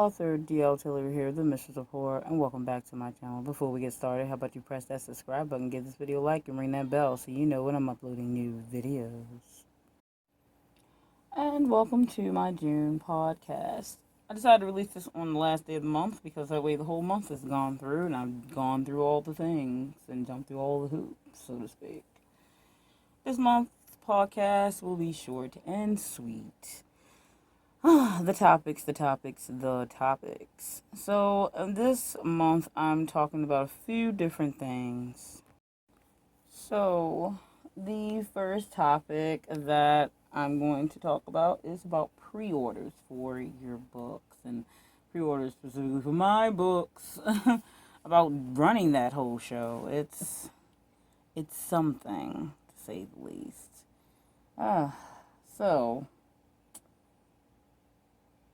Author Tillery here, the Mistress of Horror, and welcome back to my channel. Before we get started, how about you press that subscribe button, give this video a like, and ring that bell so you know when I'm uploading new videos. And welcome to my June podcast. I decided to release this on the last day of the month because that way the whole month has gone through, and I've gone through all the things and jumped through all the hoops, so to speak. This month's podcast will be short and sweet. The topics. So, this month I'm talking about a few different things. So, the first topic that I'm going to talk about is about pre-orders for your books, and pre-orders specifically for my books. About running that whole show. It's something, to say the least. So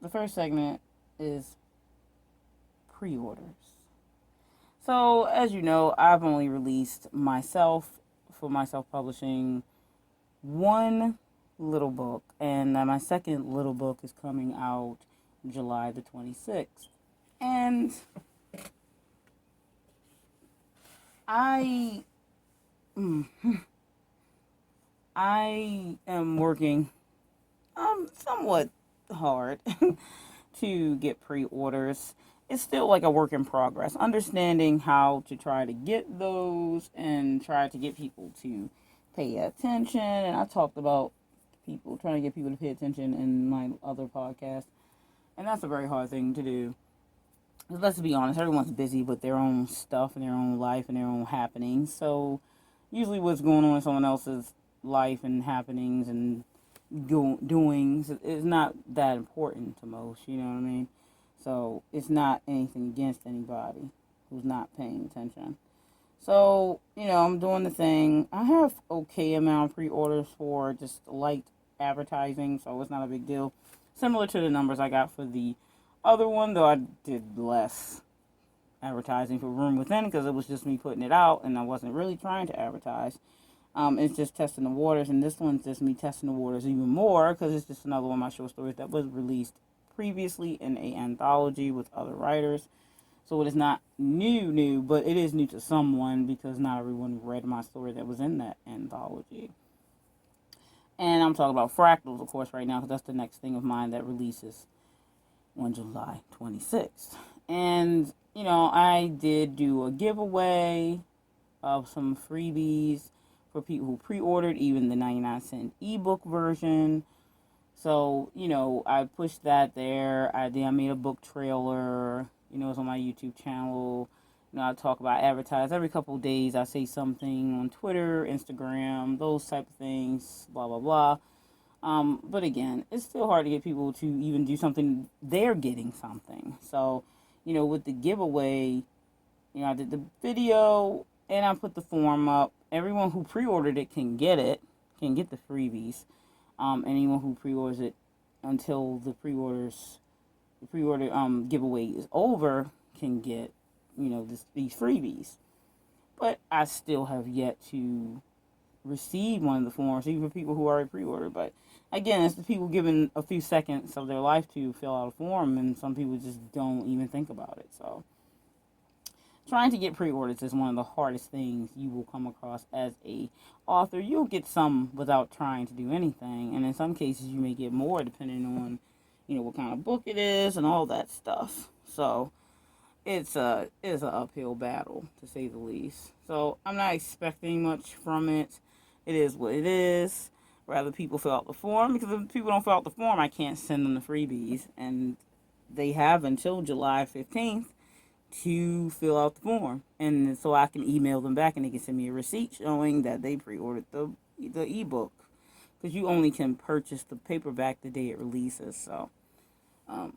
the first segment is pre-orders. So, as you know, I've only released for my self-publishing, one little book, and my second little book is coming out July the 26th. And I am working somewhat hard to get pre-orders. It's still like a work in progress, understanding how to try to get those and try to get people to pay attention. And I talked about trying to get people to pay attention in my other podcast, and that's a very hard thing to do. Let's be honest, everyone's busy with their own stuff and their own life and their own happenings. So usually what's going on in someone else's life and happenings and doings is not that important to most, you know what I mean? So it's not anything against anybody who's not paying attention. So, I'm doing the thing. I have okay amount of pre-orders for just light advertising, so it's not a big deal. Similar to the numbers I got for the other one, though I did less advertising for Room Within because it was just me putting it out and I wasn't really trying to advertise. It's just testing the waters, and this one's just me testing the waters even more because it's just another one of my short stories that was released previously in an anthology with other writers. So it is not new, but it is new to someone because not everyone read my story that was in that anthology. And I'm talking about Fractals, of course, right now because that's the next thing of mine that releases on July 26th. And, I did do a giveaway of some freebies for people who pre-ordered, even the 99-cent ebook version. So, I pushed that there. I made a book trailer. It's on my YouTube channel. I talk about advertise every couple of days. I say something on Twitter, Instagram, those type of things, blah, blah, blah. But again, it's still hard to get people to even do something. They're getting something. So, with the giveaway, I did the video and I put the form up. Everyone who pre-ordered it can get the freebies. Anyone who pre-orders it until the pre-order giveaway is over can get, these freebies. But I still have yet to receive one of the forms, even for people who already pre-ordered. But again, it's the people given a few seconds of their life to fill out a form, and some people just don't even think about it. So trying to get pre-orders is one of the hardest things you will come across as a author. You'll get some without trying to do anything, and in some cases you may get more depending on, what kind of book it is and all that stuff. So it's an uphill battle, to say the least. So I'm not expecting much from it. It is what it is. Rather people fill out the form, because if people don't fill out the form, I can't send them the freebies, and they have until July 15th to fill out the form, and so I can email them back and they can send me a receipt showing that they pre-ordered the ebook, because you only can purchase the paperback the day it releases. So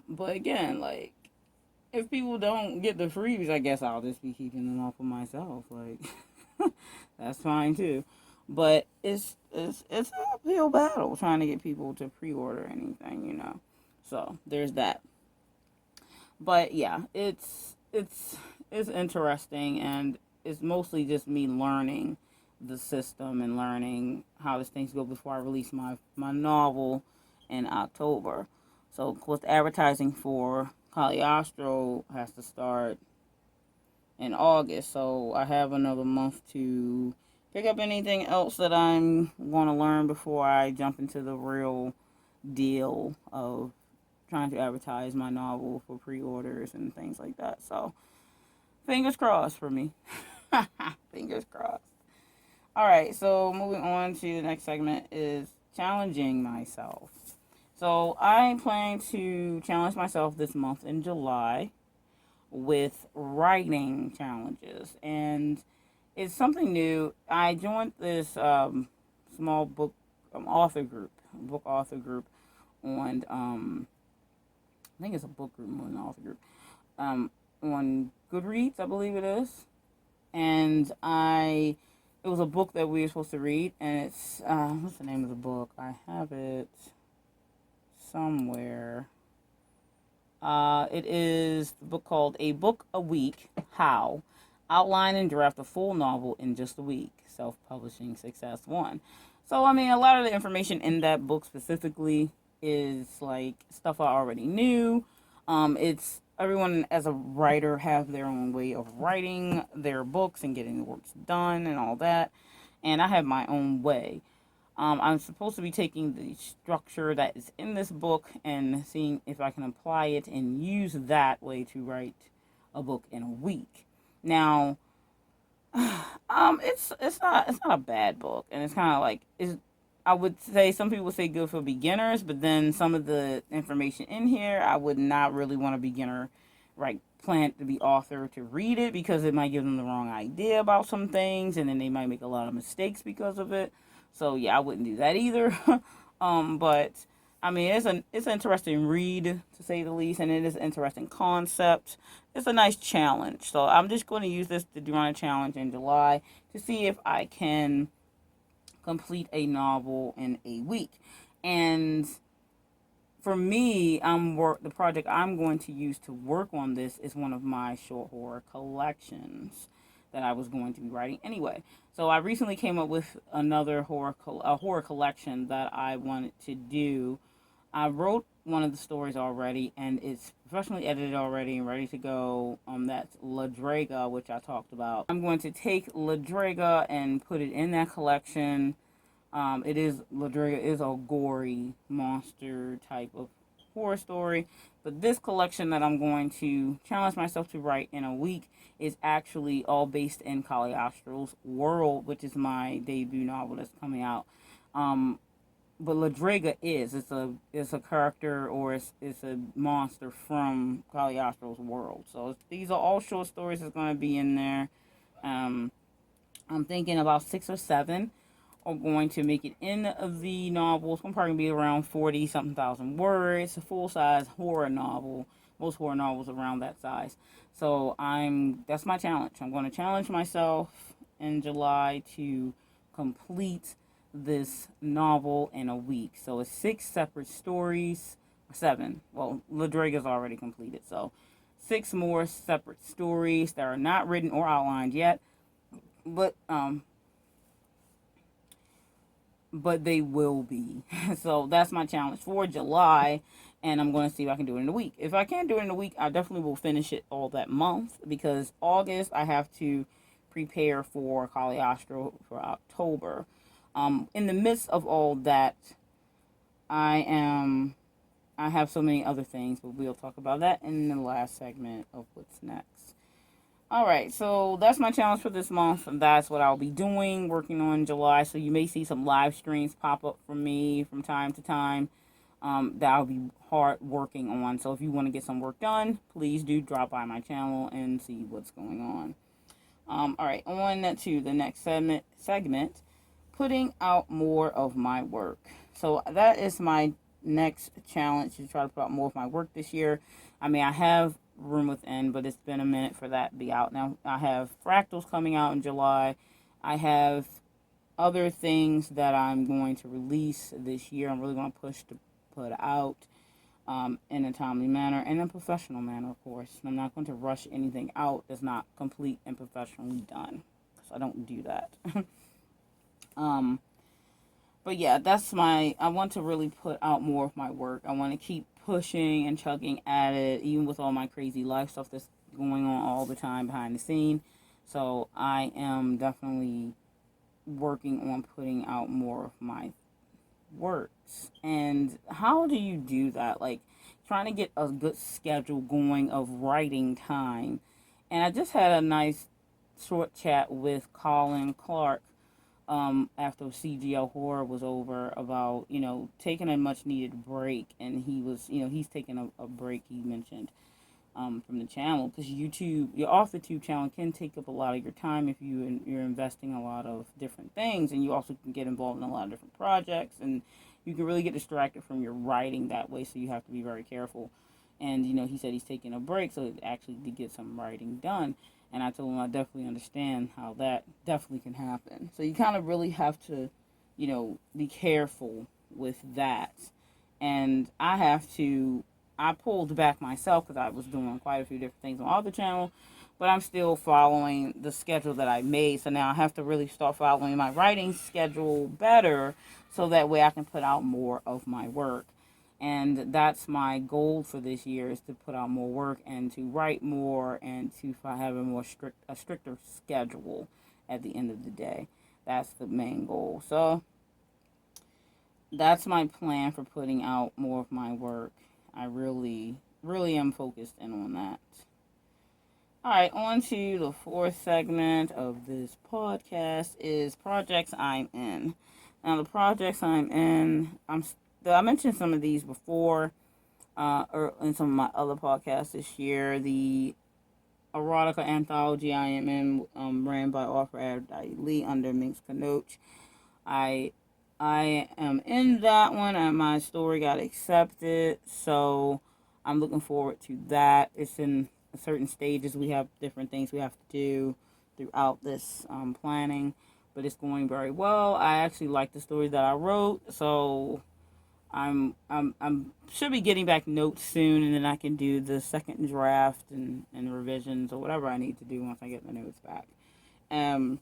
but again, like, if people don't get the freebies, I guess I'll just be keeping them all for myself. Like, that's fine too. But it's an uphill battle trying to get people to pre-order anything, So there's that. But yeah, it's interesting, and it's mostly just me learning the system and learning how this things go before I release my novel in October. So with advertising for Cagliostro has to start in August, so I have another month to pick up anything else that I'm going to learn before I jump into the real deal of trying to advertise my novel for pre-orders and things like that. So, fingers crossed for me. Fingers crossed. All right, so moving on to the next segment is challenging myself. So, I'm planning to challenge myself this month in July with writing challenges, and it's something new. I joined this small book book author group on I think it's a book group more than an author group on Goodreads, I believe it is, and it was a book that we were supposed to read, and it's what's the name of the book? I have it somewhere. It is the book called A Book a Week, How? Outline and draft a full novel in just a week. Self-publishing success 1. So, I mean, a lot of the information in that book specifically is like stuff I already knew. It's everyone as a writer have their own way of writing their books and getting the works done and all that. And I have my own way. I'm supposed to be taking the structure that is in this book and seeing if I can apply it and use that way to write a book in a week. Now, it's not a bad book, and it's kind of like I would say some people say good for beginners, but then some of the information in here I would not really want a beginner plan to be author to read it because it might give them the wrong idea about some things, and then they might make a lot of mistakes because of it. So yeah, I wouldn't do that either. But I mean, it's an interesting read to say the least, and it is an interesting concept. It's a nice challenge. So I'm just going to use this to do my challenge in July to see if I can complete a novel in a week. And for me, the project I'm going to use to work on this is one of my short horror collections that I was going to be writing anyway. So I recently came up with another horror collection that I wanted to do. I wrote one of the stories already, and it's professionally edited already and ready to go. That's La Draga, which I talked about. I'm going to take La Draga and put it in that collection. La Draga is a gory monster type of horror story, but this collection that I'm going to challenge myself to write in a week is actually all based in Cagliostro's world, which is my debut novel that's coming out. But La Draga it's a character, or it's a monster from Cagliostro's world. So these are all short stories that's going to be in there. I'm thinking about 6 or 7 are going to make it in the novel. It's probably going to be around 40-something thousand words. A full-size horror novel. Most horror novels around that size. So that's my challenge. I'm going to challenge myself in July to complete this novel in a week. So it's 6 separate stories. 7. Well, La Draga's already completed. So 6 more separate stories that are not written or outlined yet. But they will be. So that's my challenge for July, and I'm going to see if I can do it in a week. If I can't do it in a week, I definitely will finish it all that month, because August I have to prepare for Cagliostro for October. In the midst of all that, I have so many other things, but we'll talk about that in the last segment of what's next. Alright, so that's my challenge for this month, and that's what I'll be doing, working on July. So you may see some live streams pop up from me from time to time that I'll be hard working on. So if you want to get some work done, please do drop by my channel and see what's going on. Alright, on to the next segment, putting out more of my work. So that is my next challenge, to try to put out more of my work this year. I mean, I have Room Within, but it's been a minute for that to be out. Now I have Fractals coming out in July. I have other things that I'm going to release this year. I'm really going to push to put out in a timely manner and in a professional manner, of course. I'm not going to rush anything out that's not complete and professionally done, because I don't do that. But yeah, I want to really put out more of my work. I want to keep pushing and chugging at it, even with all my crazy life stuff that's going on all the time behind the scene. So I am definitely working on putting out more of my works. And how do you do that? Like trying to get a good schedule going of writing time. And I just had a nice short chat with Colin Clark after CGLHorror was over about, taking a much needed break. And he was, he's taking a break, he mentioned, from the channel, because your Authortube channel can take up a lot of your time if you're investing a lot of different things, and you also can get involved in a lot of different projects, and you can really get distracted from your writing that way. So you have to be very careful. And he said he's taking a break so actually to get some writing done. And I told him I definitely understand how that definitely can happen. So you kind of really have to, be careful with that. And I pulled back myself because I was doing quite a few different things on the other channel, but I'm still following the schedule that I made. So now I have to really start following my writing schedule better so that way I can put out more of my work. And that's my goal for this year, is to put out more work and to write more and to have a stricter schedule at the end of the day. That's the main goal. So that's my plan for putting out more of my work. I really, really am focused in on that. Alright, on to the fourth segment of this podcast is projects I'm in. Now, the projects I'm in, I mentioned some of these before, or in some of my other podcasts this year. The erotica anthology I am in, ran by author Lee under Minx Kanoch. I am in that one, and my story got accepted, so I'm looking forward to that. It's in certain stages. We have different things we have to do throughout this planning, but it's going very well. I actually like the story that I wrote, so I'm should be getting back notes soon, and then I can do the second draft and revisions or whatever I need to do once I get the notes back. Then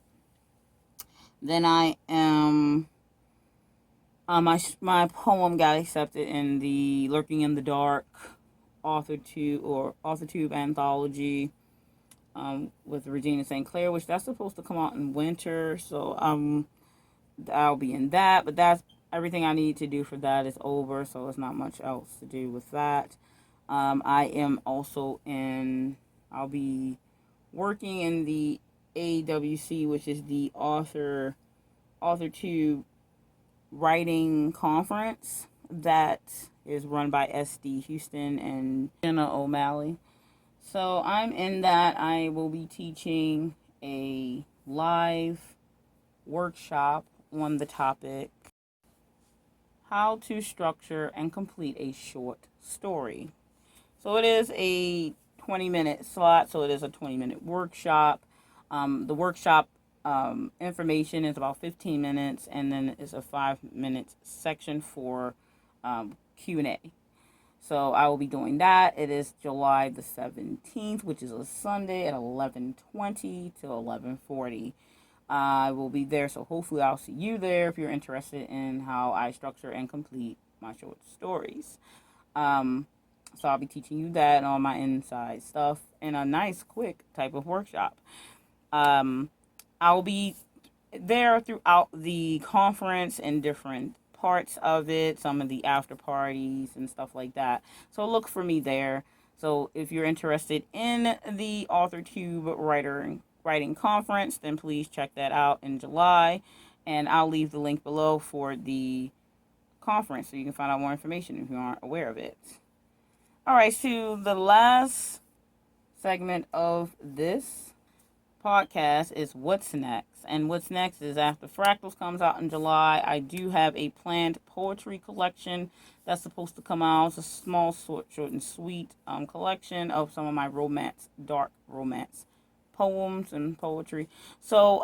I am. My poem got accepted in the Lurking in the Dark Authortube anthology with Regina St. Clair, which that's supposed to come out in winter. So I'll be in that. But that's everything I need to do for that is over. So there's not much else to do with that. I am also I'll be working in the AWC, which is the Authortube writing conference that is run by SD Houston and Jenna O'Malley. So I'm in that. I will be teaching a live workshop on the topic how to structure and complete a short story. So it is a 20-minute slot, so it is a 20-minute workshop. The workshop information is about 15 minutes, and then it's a 5-minute section for Q&A. So I will be doing that. It is July the 17th, which is a Sunday at 11:20 to 11:40. I will be there, so hopefully I'll see you there if you're interested in how I structure and complete my short stories. So I'll be teaching you that and all my inside stuff in a nice, quick type of workshop. I'll be there throughout the conference and different parts of it, some of the after parties and stuff like that. So look for me there. So if you're interested in the Authortube writing conference, then please check that out in July. And I'll leave the link below for the conference so you can find out more information if you aren't aware of it. Alright, so the last segment of this podcast is What's Next. And what's next is after Fractals comes out in July, I do have a planned poetry collection that's supposed to come out. It's a small, short and sweet collection of some of my dark romance poems and poetry. So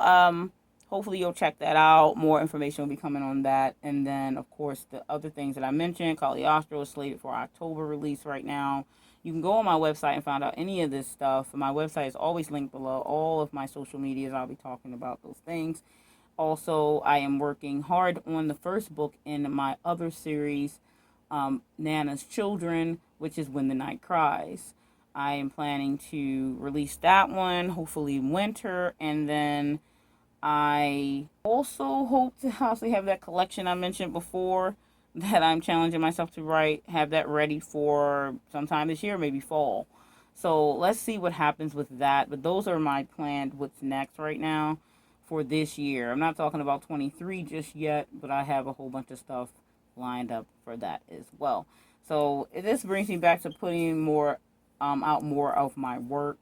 hopefully you'll check that out. More information will be coming on that. And then, of course, the other things that I mentioned, Cagliostro is slated for October release right now. You can go on my website and find out any of this stuff. My website is always linked below. All of my social medias, I'll be talking about those things. Also, I am working hard on the first book in my other series, Nana's Children, which is When the Night Cries. I am planning to release that one, hopefully in winter, and then I also hope to also have that collection I mentioned before that I'm challenging myself to write, have that ready for sometime this year, maybe fall. So let's see what happens with that. But those are my planned what's next right now for this year. I'm not talking about 23 just yet, but I have a whole bunch of stuff lined up for that as well. So this brings me back to putting more out more of my work.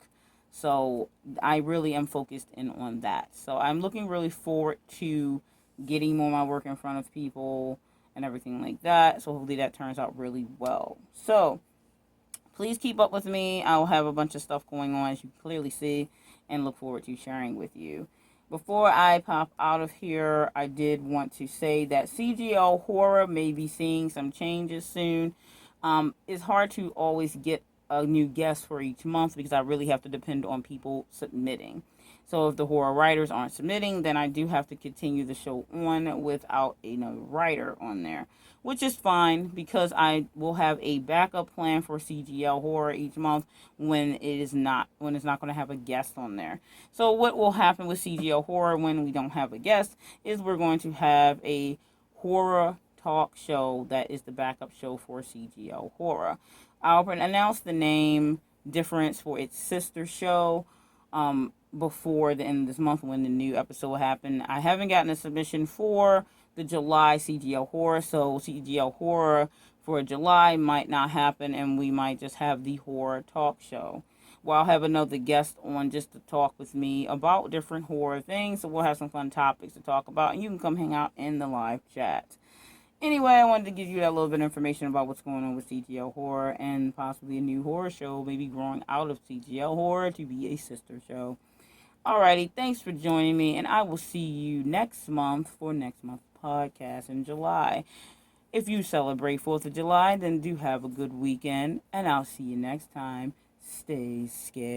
So I really am focused in on that. So I'm looking really forward to getting more of my work in front of people and everything like that. So hopefully that turns out really well. So please keep up with me. I'll have a bunch of stuff going on, as you clearly see, and look forward to sharing with you. Before I pop out of here, I did want to say that CGLHorror may be seeing some changes soon. It's hard to always get a new guest for each month because I really have to depend on people submitting. So if the horror writers aren't submitting, then I do have to continue the show on without another writer on there, which is fine because I will have a backup plan for CGLHorror each month when it's not going to have a guest on there. So what will happen with CGLHorror when we don't have a guest is we're going to have a horror talk show that is the backup show for CGLHorror. I'll announce the name difference for its sister show before the end of this month when the new episode will happen. I haven't gotten a submission for the July CGLHorror, so CGLHorror for July might not happen, and we might just have the horror talk show. Well, I'll have another guest on just to talk with me about different horror things, so we'll have some fun topics to talk about, and you can come hang out in the live chat. Anyway, I wanted to give you that little bit of information about what's going on with CGLHorror and possibly a new horror show, maybe growing out of CGLHorror to be a sister show. Alrighty, thanks for joining me, and I will see you next month for next month's podcast in July. If you celebrate 4th of July, then do have a good weekend, and I'll see you next time. Stay scared.